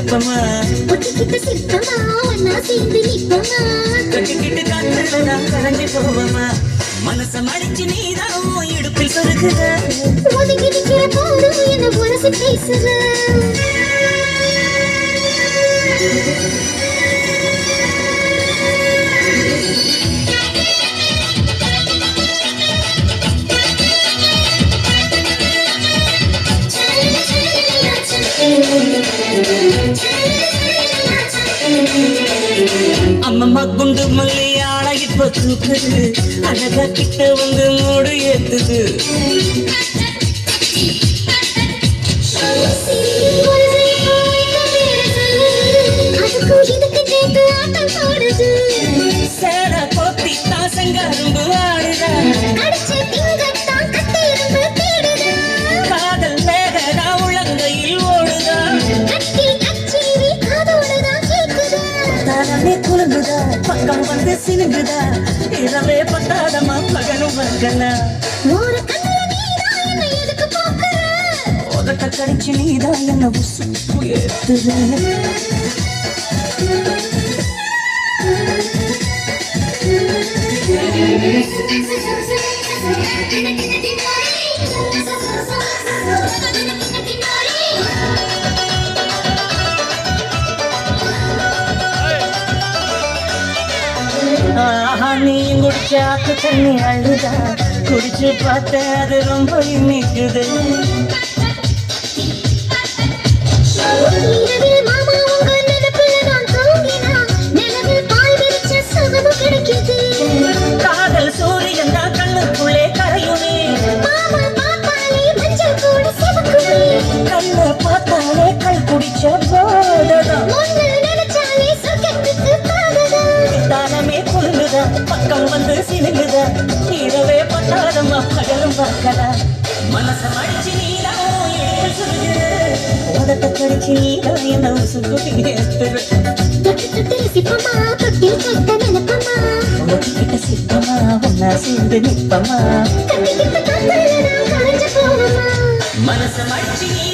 வைப்பமா ஒட்டிக்கிட்ட சிற்பமா ஒன்னா சேர்ந்து நிப்பமா கட்டிக்கிட்டு காத்துல நான் கரைஞ்சு போவமா மனச மடிச்சு நீதான் இடுப்பில் சொருகுத ஒதுங்கி நிக்கிற போது என்ன மனசு பேசுற அம்மம்மா குண்டு மல்லி ஆள இப்ப தூக்குது அழகா கிட்ட வந்து மூடு ஏத்துது சேட போத்தி தாசங்கரும்பு ஆடுதா காதல் வேகதா உலங்கையில் ஓடுதா தானே குலுங்குதா பக்கம் வந்து சினுங்குதா இரவே பத்தாதமா மகனும் மகனா உதட்ட கடிச்சு நீதான் என்ன உசுப்பு ஏத்துது நீயும் குடிச்சாக்கு தண்ணி அழுதா குடிச்சு பார்த்த அது ரொம்ப இனிக்குது காதல் சூரியன் தான் கண்ணுக்குள்ளே கரையுமே கண்ணை பார்த்தாலே கல் குடிச்ச போததான் தானமே குழுங்குதா பக்கம் வந்து சினுங்குதா இரவே பட்டாதமா பகலும் பார்க்கலாம் மனச மடிச்சு நீதான் எடுத்து சொல்லுது உதட்ட கடிச்சு நீதான் என்ன உசுப்பு ஏத்துரு ஒட்டிக்கிட்ட சிற்பமா ஒன்னா சேர்ந்து நிப்பமா மனச மடிச்சு